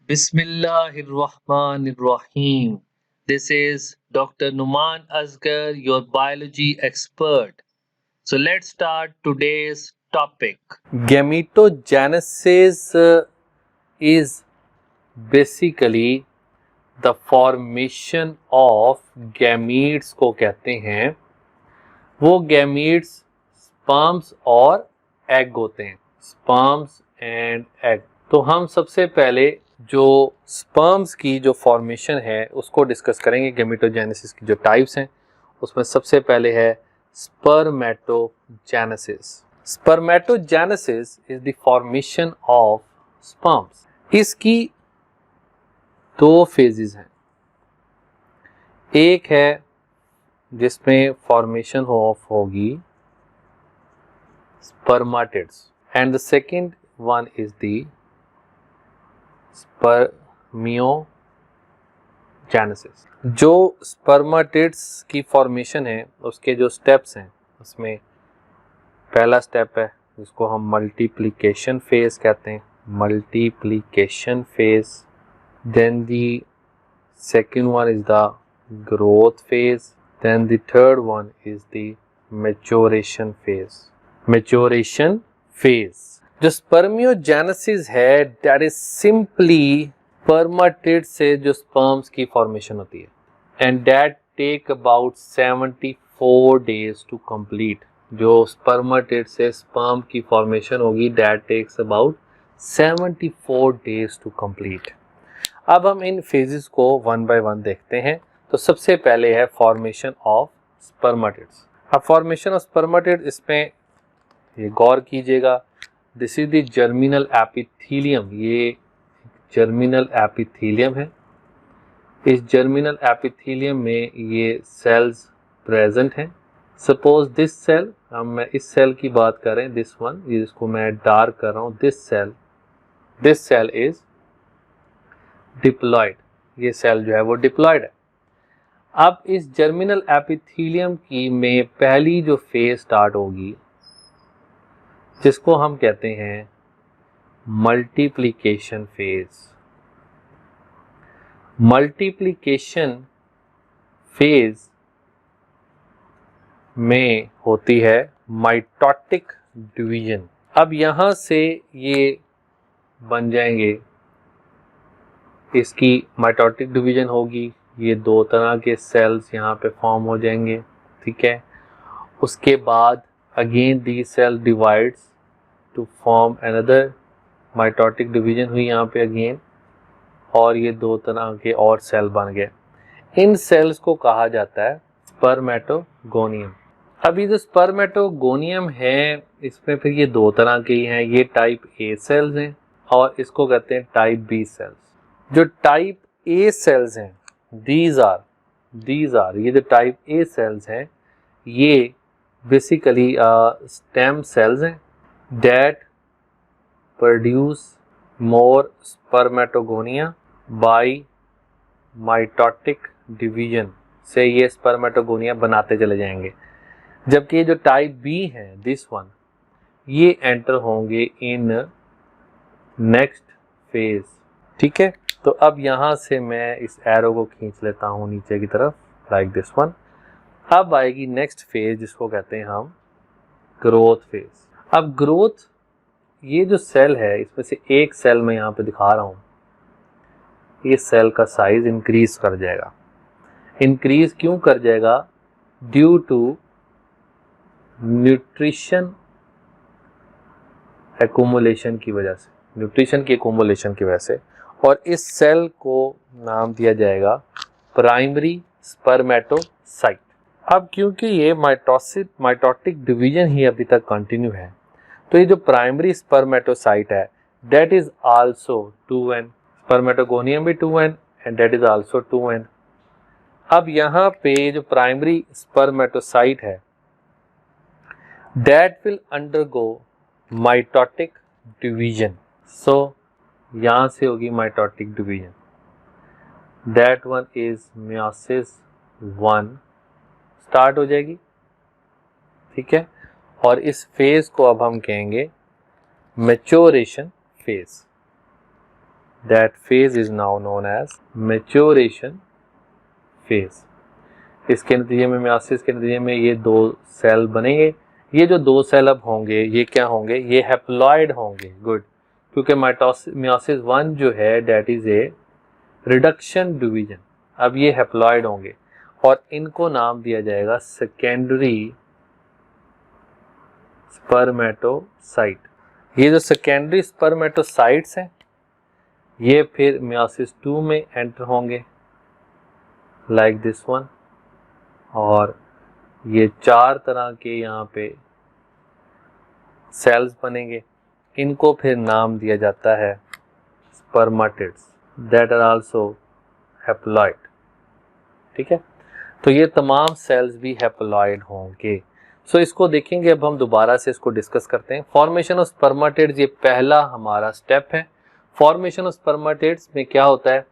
Bismillahirrahmanirrahim. This is Dr. Numan Asgar, your biology expert. So let's start today's topic. Gametogenesis is basically the formation of gametes को कहते हैं. वो gametes sperms और egg होते हैं. Sperms and egg. तो हम सबसे पहले जो स्पर्म्स की जो फॉर्मेशन है उसको डिस्कस करेंगे. गेमेटोजेनेसिस की जो टाइप्स हैं उसमें सबसे पहले है spermatogenesis. Spermatogenesis is the formation of sperms. इसकी दो फेजेस हैं. एक है जिसमें फॉर्मेशन होगी spermatids and the second one is the spermiogenesis. जो स्पर्मेटिड्स की फॉर्मेशन है उसके जो स्टेप्स हैं उसमें पहला स्टेप है जिसको हम मल्टीप्लिकेशन फेज कहते हैं. Multiplication phase. Then the second one is the growth phase. Then the third one is the maturation phase. Maturation phase. जो स्पर्मियोजेनेसिस है दैट इज सिंपली स्पर्मेटिड से जो स्पर्म्स की फॉर्मेशन होती है and that take about 74 days to complete. जो spermatid से sperm की फॉर्मेशन होगी that takes about 74 days to complete. अब हम इन फेजेस को वन बाय वन देखते हैं. तो सबसे पहले है फॉर्मेशन ऑफ स्पर्मेटिड्स. अब फॉर्मेशन ऑफ स्पर्मेटिड इसमें ये गौर कीजिएगा. This is the germinal epithelium. ये जर्मिनल एपिथेलियम है. इस जर्मिनल एपिथेलियम में ये सेल्स प्रेजेंट हैं. सपोज दिस सेल, हम मैं इस सेल की बात कर रहे हैं, दिस वन, जिसको मैं डार्क कर रहा हूँ. This cell is diploid. ये सेल जो है वो डिप्लॉयड है. अब इस जर्मिनल एपिथेलियम की में पहली जो फेज स्टार्ट होगी जिसको हम कहते हैं मल्टीप्लिकेशन फेज. मल्टीप्लिकेशन फेज में होती है माइटोटिक डिवीजन. अब यहां से ये बन जाएंगे, इसकी माइटोटिक डिवीजन होगी. ये दो तरह के सेल्स यहाँ पे फॉर्म हो जाएंगे. ठीक है. उसके बाद again the cell divides to form another. Mitotic division हुई यहाँ पे अगेन और ये दो तरह के और सेल बन गए. इन सेल्स को कहा जाता है स्पर्मेटोगोनियम. अभी जो स्पर्मेटोगोनियम है इसमें फिर ये दो तरह के ही हैं. ये टाइप ए सेल्स हैं और इसको कहते हैं टाइप बी सेल्स. जो टाइप ए सेल्स हैं दीज आर ये जो टाइप ए सेल्स हैं ये बेसिकली स्टेम सेल्स हैं that produce more spermatogonia by mitotic division. से ये स्पर्मेटोगोनिया बनाते चले जाएंगे. जबकि जो टाइप बी है दिस वन, ये एंटर होंगे इन नेक्स्ट फेज. ठीक है. तो अब यहाँ से मैं इस एरो को खींच लेता हूँ नीचे की तरफ लाइक दिस वन. अब आएगी नेक्स्ट फेज जिसको कहते हैं हम ग्रोथ फेज. अब ग्रोथ, ये जो सेल है इसमें से एक सेल मैं यहाँ पे दिखा रहा हूँ, ये सेल का साइज इंक्रीज कर जाएगा. इंक्रीज क्यों कर जाएगा? ड्यू टू न्यूट्रिशन एक्यूमुलेशन की वजह से. न्यूट्रिशन की एक्यूमुलेशन की वजह से. और इस सेल को नाम दिया जाएगा प्राइमरी स्पर्मेटोसाइट. अब क्योंकि ये माइटोटिक डिवीजन ही अभी तक कंटिन्यू है तो ये जो प्राइमरी स्पर्मेटोसाइट है that is also 2n. Spermatogonium भी 2n and that is also 2n. अब यहाँ पे जो प्राइमरी स्पर्मेटोसाइट है that will undergo mitotic division. सो यहाँ से होगी mitotic division. That one is meiosis 1 start हो जाएगी. ठीक है. और इस फेज को अब हम कहेंगे maturation phase. That phase is now known as maturation phase. इसके नतीजे में मियोसिस के नतीजे में ये दो सेल बनेंगे। ये जो दो सेल अब होंगे ये क्या होंगे, ये हैप्लॉइड होंगे। गुड, क्योंकि मियोसिस 1 जो है that is a reduction division. अब ये हैप्लॉइड होंगे और इनको नाम दिया जाएगा सेकेंडरी स्पर्मेटोसाइट। ये जो सेकेंडरी स्पर्मेटोसाइट्स हैं ये फिर मियोसिस 2 में एंटर होंगे लाइक दिस वन, और ये 4 तरह के यहाँ पे सेल्स बनेंगे। इनको फिर नाम दिया जाता है spermatids that are also haploid. ठीक है, तो ये तमाम सेल्स भी हैप्लॉइड होंगे। सो इसको देखेंगे, अब हम दोबारा से इसको डिस्कस करते हैं। फॉर्मेशन ऑफ स्पर्मेटिड्स ये पहला हमारा स्टेप है। फॉर्मेशन ऑफ स्पर्मेटिड्स में क्या होता है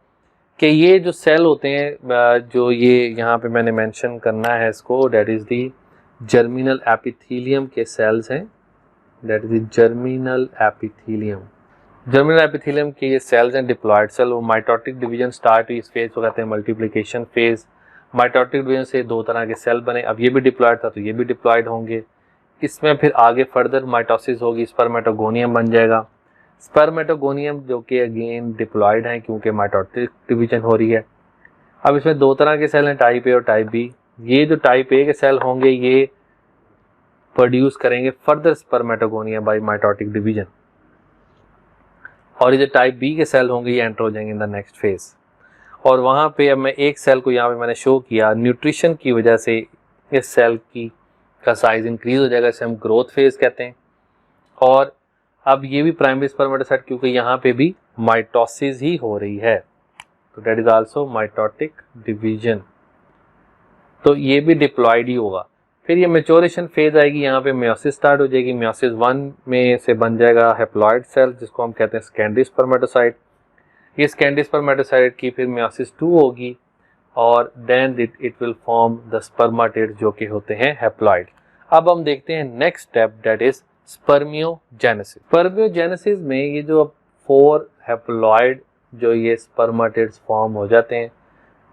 कि ये जो सेल होते हैं, जो ये यहाँ पे मैंने मेंशन करना है इसको, that is the germinal epithelium के सेल्स हैं। That is the germinal epithelium. Germinal epithelium के ये सेल्स हैं डिप्लॉयड सेल। वो माइटोटिक डिवीजन स्टार्ट हुई, इस फेज को कहते हैं मल्टीप्लिकेशन फेज। माइटोटिक डिवीजन से दो तरह के सेल बने। अब ये भी डिप्लॉयड था तो ये भी डिप्लॉयड होंगे। इसमें फिर आगे फर्दर माइटोसिस होगी, स्पर्मेटोगोनियम बन जाएगा। स्पर्मेटोगोनियम जो कि अगेन डिप्लॉयड है क्योंकि माइटोटिक डिवीजन हो रही है। अब इसमें दो तरह के सेल हैं, टाइप ए और टाइप बी। ये जो टाइप ए के सेल होंगे ये प्रोड्यूस करेंगे further spermatogonium by mitotic division, और ये जो टाइप बी के सेल होंगे ये एंटर हो जाएंगे इन द नेक्स्ट फेज। और वहाँ पे अब मैं एक सेल को यहाँ पे मैंने शो किया, न्यूट्रिशन की वजह से इस सेल की का साइज इंक्रीज हो जाएगा, इसे हम ग्रोथ फेज कहते हैं। और अब ये भी प्राइमरी स्पर्मेटोसाइट क्योंकि यहाँ पे भी माइटोसिस ही हो रही है, तो that is also mitotic division. तो ये भी डिप्लॉयड ही होगा। फिर ये मैच्योरेशन फेज आएगी, यहाँ पे मियोसिस स्टार्ट हो जाएगी। मियोसिस 1 में से बन जाएगा हैप्लॉइड सेल जिसको हम कहते हैं सेकेंडरी स्पर्मेटोसाइट। ये सेकेंडरी स्पर्मेटोसाइट की फिर मियोसिस 2 होगी और then it will form the spermatid जो कि होते हैं हैप्लॉइड। अब हम देखते हैं next step that is spermiogenesis. Spermiogenesis में ये जो 4 हैप्लॉइड जो ये स्पर्मेटिड्स फॉर्म हो जाते हैं,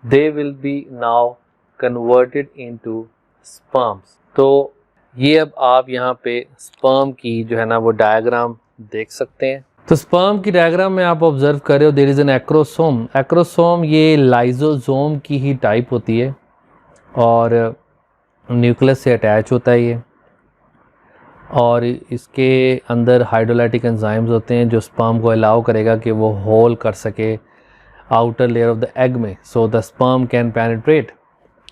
they will be now converted into sperms. तो ये अब आप यहाँ पे स्पर्म की जो है ना वो डायग्राम देख सकते हैं। तो स्पर्म की डायग्राम में आप ऑब्जर्व कर रहे हो there is an acrosome. Acrosome ये लाइजोसोम की ही टाइप होती है और न्यूक्लियस से अटैच होता है ये, और इसके अंदर हाइड्रोलाइटिक एंजाइम्स होते हैं जो स्पर्म को अलाउ करेगा कि वो होल कर सके outer layer of the egg में, so the sperm can penetrate.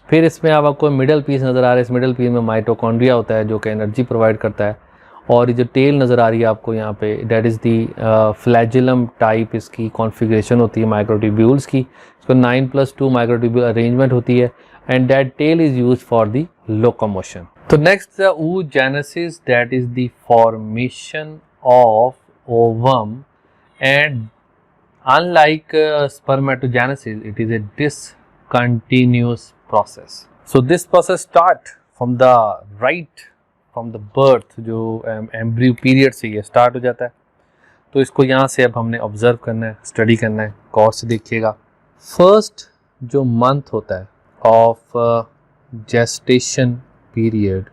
फिर इसमें आपको मिडल पीस नज़र आ रहा है, इस मिडल पीस में माइटोकॉन्ड्रिया होता है जो कि एनर्जी प्रोवाइड करता है। और ये जो टेल नज़र आ रही है आपको यहाँ पे, that is the flagellum type इसकी कॉन्फ़िगरेशन होती है माइक्रोट्यूब्यूल्स की। इसको 9+2 माइक्रोट्यूब्यूल अरेंजमेंट होती है and that tail is use for the locomotion. तो next the oogenesis, that is the formation of ovum and unlike spermatogenesis it is a discontinuous process. So this process start from the birth, जो embryo period से ये start हो जाता है। तो इसको यहाँ से अब हमने ऑब्जर्व करना है, स्टडी करना है, गौर से देखिएगा। फर्स्ट जो मंथ होता है of gestation period,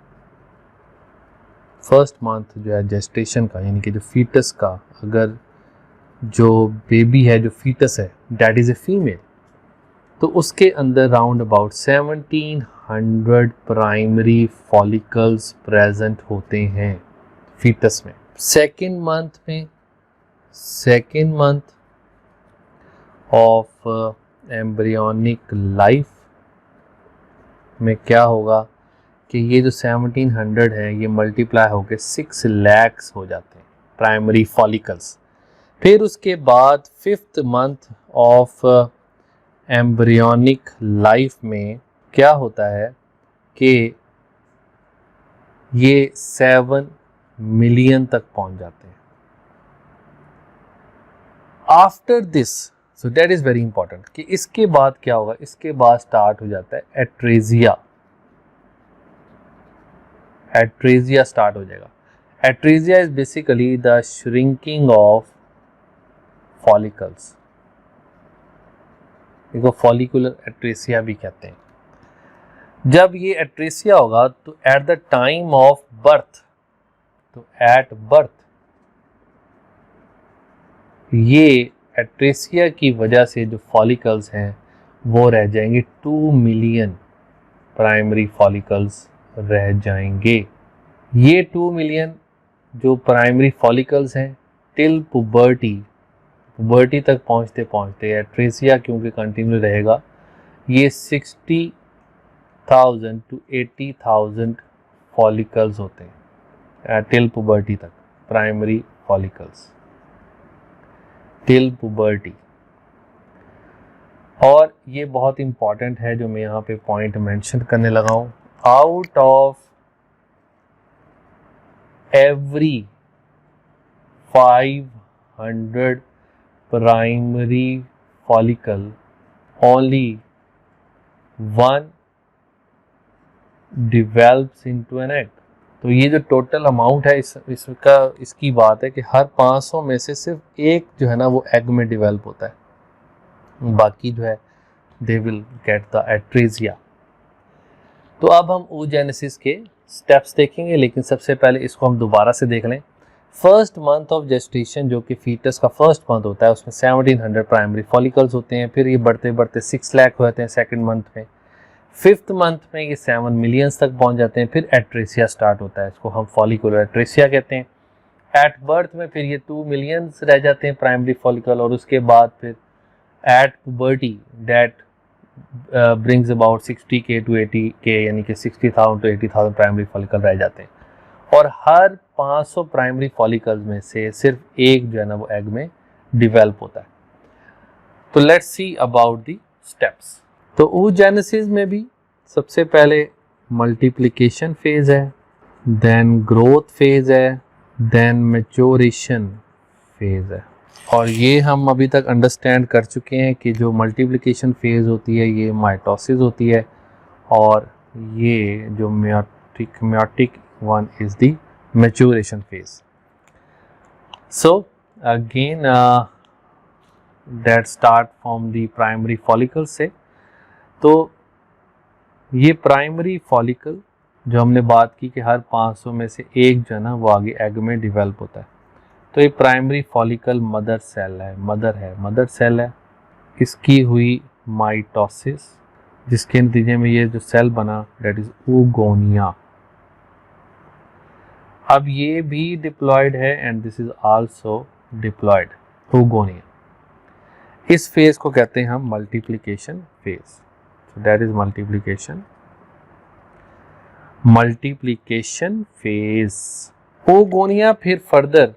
first month जो है जेस्टेशन का, यानी कि जो फीटस का, अगर जो बेबी है, जो फीटस है, दैट इज़ ए फीमेल, तो उसके अंदर round about 1700 primary follicles present होते हैं फीटस में। Second month of embryonic life में क्या होगा कि ये जो 1700 है ये मल्टीप्लाई होकर 6 lakhs हो जाते हैं प्राइमरी फॉलिकल्स। फिर उसके बाद 5th month of embryonic life में क्या होता है कि ये 7 मिलियन तक पहुंच जाते हैं। After this, so that is very important कि इसके बाद क्या होगा, इसके बाद स्टार्ट हो जाता है एट्रेजिया। एट्रेजिया स्टार्ट हो जाएगा। Atresia is basically the shrinking of follicles. इसको फॉलिकुलर एट्रेसिया भी कहते हैं। जब ये एट्रेसिया होगा तो at the time of birth, तो एट बर्थ ये एट्रेसिया की वजह से जो फॉलिकल्स हैं वो रह जाएंगे, 2 मिलियन प्राइमरी फॉलिकल्स रह जाएंगे। ये 2 मिलियन जो प्राइमरी फॉलिकल्स हैं टिल पुबर्टी तक पहुंचते पहुंचते एट्रेसिया क्योंकि कंटिन्यू रहेगा, ये 60,000 to 80,000 फॉलिकल्स होते हैं टिल पुबर्टी तक, प्राइमरी फॉलिकल्स टिल पुबर्टी। और ये बहुत इंपॉर्टेंट है जो मैं यहाँ पे पॉइंट मेंशन करने लगा हूँ, out of every 500 primary follicle only 1 develops into an egg. तो ये जो टोटल अमाउंट है इसकी बात है कि हर 500 में से सिर्फ एक जो है ना वो एग में डिवेल्प होता है, बाकी जो है they will get the atresia. तो अब हम oogenesis के स्टेप्स देखेंगे, लेकिन सबसे पहले इसको हम दोबारा से देख लें। फर्स्ट मंथ ऑफ जेस्टेशन जो कि फीटस का फर्स्ट मंथ होता है उसमें 1700 प्राइमरी फॉलिकल्स होते हैं, फिर ये बढ़ते बढ़ते 6 लाख होते हैं सेकंड मंथ में, 5th मंथ में ये 7 मिलियंस तक पहुंच जाते हैं, फिर एट्रेसिया स्टार्ट होता है, इसको हम फॉलिकुलर एट्रेसिया कहते हैं। एट बर्थ में फिर ये 2 मिलियंस रह जाते हैं प्राइमरी फॉलिकल, और उसके बाद फिर at puberty that brings about 60K to 80K, यानी कि 60,000 to 80,000 प्राइमरी फॉलिकल रह जाते हैं, और हर 500 प्राइमरी फॉलिकल्स में से सिर्फ एक जो है ना वो एग में डिवेल्प होता है। तो let's see about the steps. तो oogenesis में भी सबसे पहले मल्टीप्लिकेशन फेज है, देन ग्रोथ फेज है, देन मैच्योरेशन फेज है। और ये हम अभी तक अंडरस्टैंड कर चुके हैं कि जो मल्टीप्लिकेशन फेज होती है ये माइटोसिस होती है, और ये जो meiotic one is the maturation phase. So again that start from the primary follicle से, तो ये प्राइमरी फॉलिकल जो हमने बात की कि हर 500 में से एक जो है ना वो आगे एग में डिवेल्प होता है, तो ये प्राइमरी फॉलिकल मदर सेल है, इसकी हुई माइटोसिस, जिसके नतीजे में ये जो सेल बना दैट इज oogonia। अब ये भी डिप्लॉयड है and this is also diploid, oogonia। इस फेज को कहते हैं हम multiplication phase, so that is multiplication phase. oogonia फिर फर्दर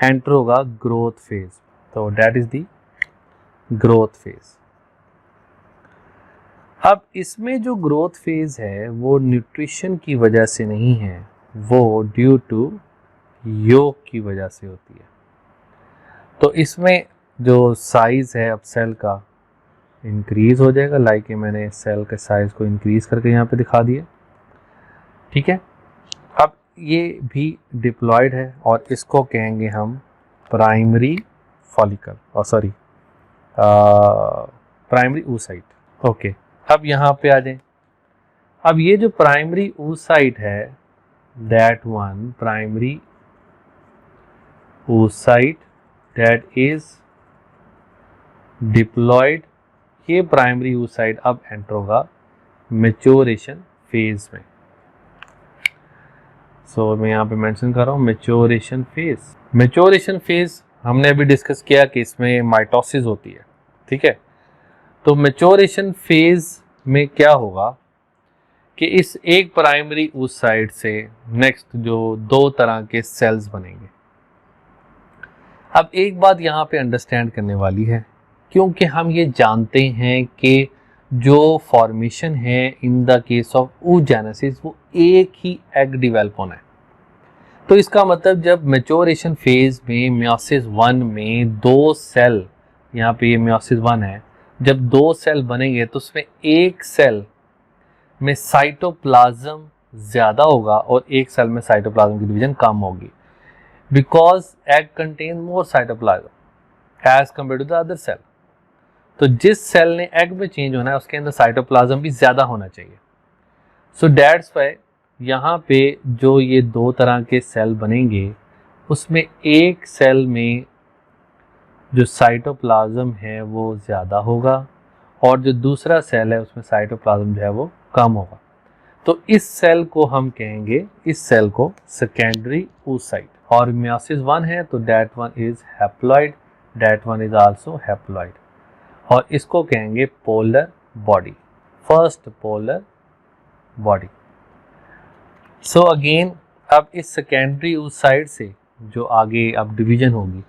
एंटर होगा ग्रोथ फेज, तो that is the growth phase. अब इसमें जो ग्रोथ फेज है वो न्यूट्रिशन की वजह से नहीं है, वो ड्यू टू योग की वजह से होती है। तो इसमें जो साइज है अब सेल का इंक्रीज हो जाएगा, लाइक मैंने सेल के साइज को इंक्रीज करके यहाँ पे दिखा दिया, ठीक है। अब ये भी डिप्लॉयड है और इसको कहेंगे हम primary follicle, primary oocyte, okay. अब यहाँ पे आ जाए, अब ये जो प्राइमरी oocyte है that one primary oocyte that is diploid, ये प्राइमरी oocyte अब एंटर होगा मैच्योरेशन फेज में। सो मैं यहाँ पे मेंशन कर रहा हूँ मैच्योरेशन फेज। मैच्योरेशन फेज हमने अभी डिस्कस किया कि इसमें माइटोसिस होती है, ठीक है। तो मैच्योरेशन फेज में क्या होगा कि इस एक प्राइमरी oocyte से नेक्स्ट जो 2 तरह के सेल्स बनेंगे। अब एक बात यहाँ पे अंडरस्टैंड करने वाली है, क्योंकि हम ये जानते हैं कि जो फॉर्मेशन है in the case of oogenesis वो एक ही एग डिवेल्प होना है। तो इसका मतलब जब मैच्योरेशन फेज में मियोसिस 1 में 2 सेल, यहाँ पे ये मियोसिस 1 है, जब 2 सेल बनेंगे तो उसमें एक सेल में साइटोप्लाज्म ज़्यादा होगा और एक सेल में साइटोप्लाज्म की डिवीजन कम होगी, because egg contain more cytoplasm as compare to the other cell. तो जिस सेल ने एग में चेंज होना है उसके अंदर साइटोप्लाज्म भी ज़्यादा होना चाहिए। सो दैट्स वाई यहाँ पे जो ये दो तरह के सेल बनेंगे उसमें एक सेल में जो साइटोप्लाज्म है वो ज़्यादा होगा और जो दूसरा सेल है उसमें साइटोप्लाज्म जो है वो कम होगा। तो इस सेल को हम कहेंगे, इस सेल को सेकेंडरी oocyte। और मियोसिस 1 है तो that one is haploid, that one is also haploid. और इसको कहेंगे polar body, first polar body. So again अब इस सेकेंडरी oocyte से जो आगे अब डिवीजन होगी,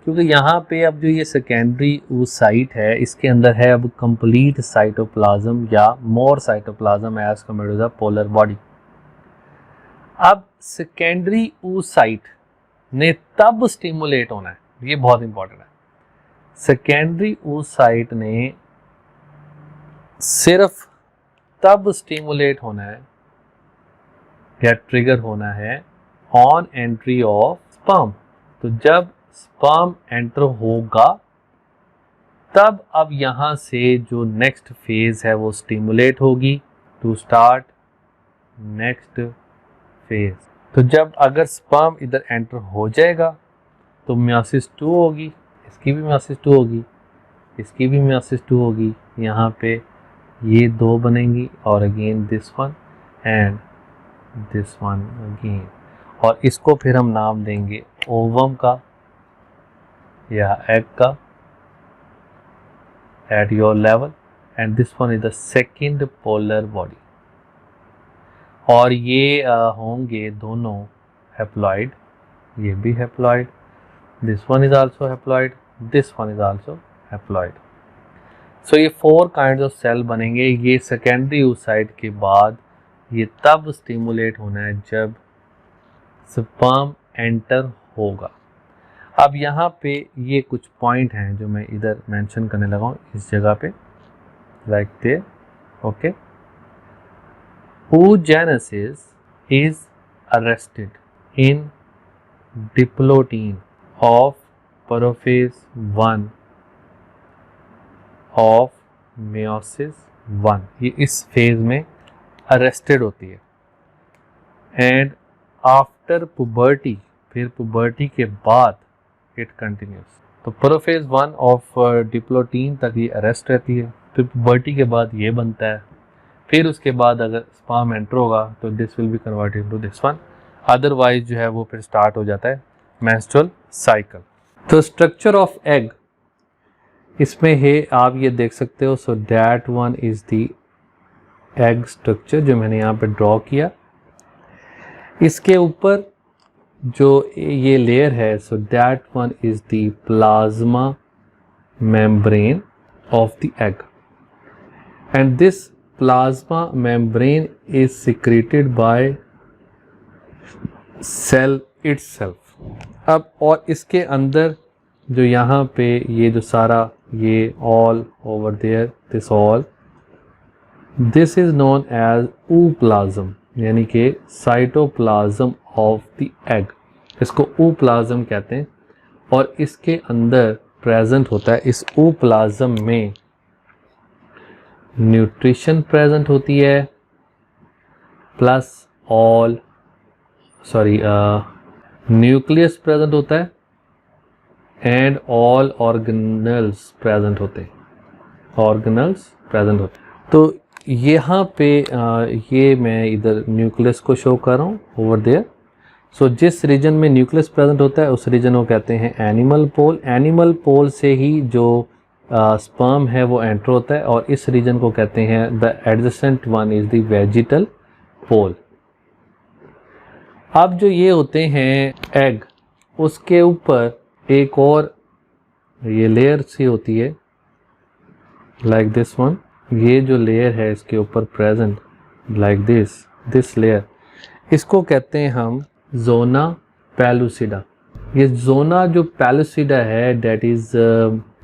क्योंकि यहाँ पे अब जो ये सेकेंडरी oocyte है इसके अंदर है अब कंप्लीट साइटोप्लाज्म या more cytoplasm as compared to the polar body. अब सेकेंडरी oocyte ने तब स्टिमुलेट होना है, ये बहुत इंपॉर्टेंट है। सेकेंडरी oocyte ने सिर्फ तब स्टिमुलेट होना है या ट्रिगर होना है ऑन एंट्री ऑफ स्पर्म। तो जब स्पर्म एंटर होगा तब अब यहाँ से जो नेक्स्ट फेज है वो स्टिमुलेट होगी टू स्टार्ट नेक्स्ट फेज। तो जब अगर स्पर्म इधर एंटर हो जाएगा तो मियोसिस 2 होगी, इसकी भी मियोसिस 2 होगी, इसकी भी मियोसिस 2 होगी। यहाँ पे ये दो बनेंगी और again this one and this one again. और इसको फिर हम नाम देंगे ओवम का या एग का at your level and this one is the second polar body. और ये होंगे दोनों हैप्लॉइड, ये भी haploid, this one is also haploid, this one is also haploid. So ये 4 काइंड्स ऑफ सेल बनेंगे। ये सेकेंडरी oocyte के बाद ये तब स्टिमुलेट होना है जब स्पर्म एंटर होगा। अब यहाँ पे ये कुछ पॉइंट हैं जो मैं इधर मेंशन करने लगा हूँ इस जगह पे, like there, okay. oogenesis is arrested in diplotin of prophase 1 of meiosis 1। ये इस फेज में अरेस्टेड होती है एंड आफ्टर पुबर्टी, फिर पुबर्टी के बाद इट कंटिन्यूस। तो प्रोफेज 1 ऑफ डिप्लोटीन तक ये अरेस्ट रहती है, फिर पुबर्टी के बाद ये बनता है, फिर उसके बाद अगर स्पर्म एंटर होगा तो this will be converted to this one, otherwise जो है वो फिर स्टार्ट हो जाता है मेंस्ट्रुअल साइकिल। तो स्ट्रक्चर ऑफ एग इसमें है, आप ये देख सकते हो। So that one is the egg structure जो मैंने यहाँ पे ड्रॉ किया। इसके ऊपर जो ये लेयर है, so that one is the plasma membrane of the egg and this plasma membrane is secreted by cell itself. अब और इसके अंदर जो यहाँ पे ये जो सारा ये all over there, this all, this is known as ooplasm, यानी कि साइटोप्लाज्म ऑफ द एग, इसको ooप्लाज्म कहते हैं। और इसके अंदर प्रेजेंट होता है, इस ooप्लाज्म में न्यूट्रिशन प्रेजेंट होती है, प्लस ऑल न्यूक्लियस प्रेजेंट होता है एंड ऑल ऑर्गेनल्स प्रेजेंट होते हैं, ऑर्गेनल्स प्रेजेंट होते हैं। तो यहाँ पे ये मैं इधर न्यूक्लियस को शो कर रहा हूँ ओवर देयर। सो जिस रीजन में न्यूक्लियस प्रेजेंट होता है उस रीजन को कहते हैं एनिमल पोल। एनिमल पोल से ही जो स्पर्म है वो एंटर होता है और इस रीजन को कहते हैं the adjacent one is the vegetal pole. अब जो ये होते हैं एग, उसके ऊपर एक और ये लेयर सी होती है लाइक दिस वन। ये जो लेयर है इसके ऊपर प्रेजेंट लाइक दिस लेयर, इसको कहते हैं हम जोना पेलुसिडा। ये जोना जो पेलुसिडा है that is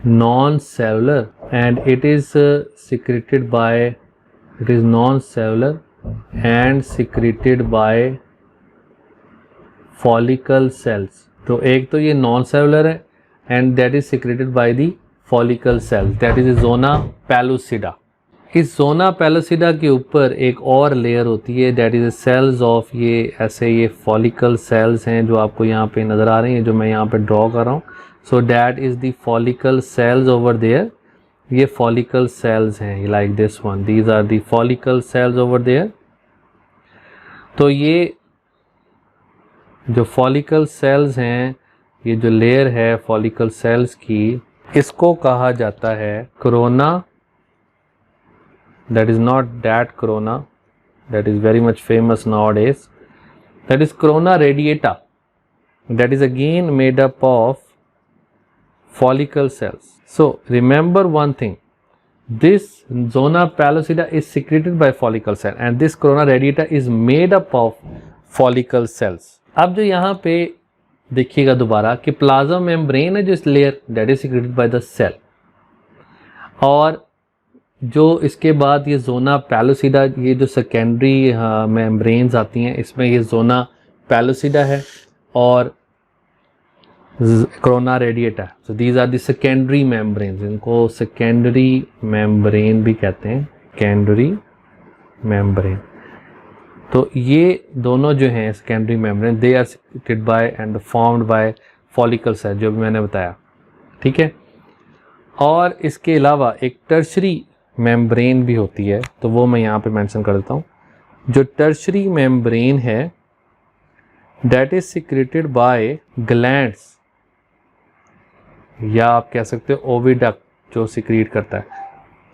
non cellular and it is secreted by, it is non cellular and secreted by follicle cells. तो एक तो ये नॉन सेलुलर है and that is secreted by the follicle cells, that is zona pellucida. इस zona पैलुसिडा के ऊपर एक और लेयर होती है, दैट इज सेल्स ऑफ, ये ऐसे ये फॉलिकल सेल्स हैं जो आपको यहाँ पे नज़र आ रही हैं, जो मैं यहाँ पे ड्रॉ कर रहा हूँ। So that is the follicle cells over there, ये फॉलिकल सेल्स हैं like this one, these are the follicle cells over there. तो ये जो फॉलिकल सेल्स हैं, ये जो लेयर है फॉलिकल सेल्स की, इसको कहा जाता है corona. That is not that corona that is very much famous nowadays, that is corona radiata, that is again made up of follicle cells. So remember one thing, this zona pellucida is secreted by follicle cell and this corona radiata is made up of follicle cells. अब जो यहाँ पे देखिएगा दोबारा कि plasma membrane है जो इस layer, that is secreted by the cell, और जो इसके बाद ये जोना पैलुसिडा, ये जो सेकेंडरी मेम्ब्रेन्स आती हैं, इसमें ये जोना पैलुसिडा है और corona radiata. So these are the secondary membranes, इनको सेकेंडरी मेम्ब्रेन भी कहते हैं, सेकेंडरी मेम्ब्रेन। तो ये दोनों जो हैं secondary membrane, they are secreted by and formed by follicle cell, जो भी मैंने बताया, ठीक है। और इसके अलावा एक टर्शरी मेम्ब्रेन भी होती है, तो वो मैं यहाँ पे मेंशन कर देता हूँ। जो टर्शरी मेम्ब्रेन है, that is secreted bye glands, या आप कह सकते हो ओविडक्ट, जो सिक्रीट करता है,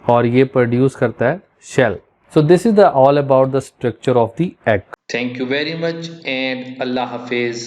और ये प्रोड्यूस करता है shell. So this is all about the structure of the egg. Thank you very much and Allah Hafiz.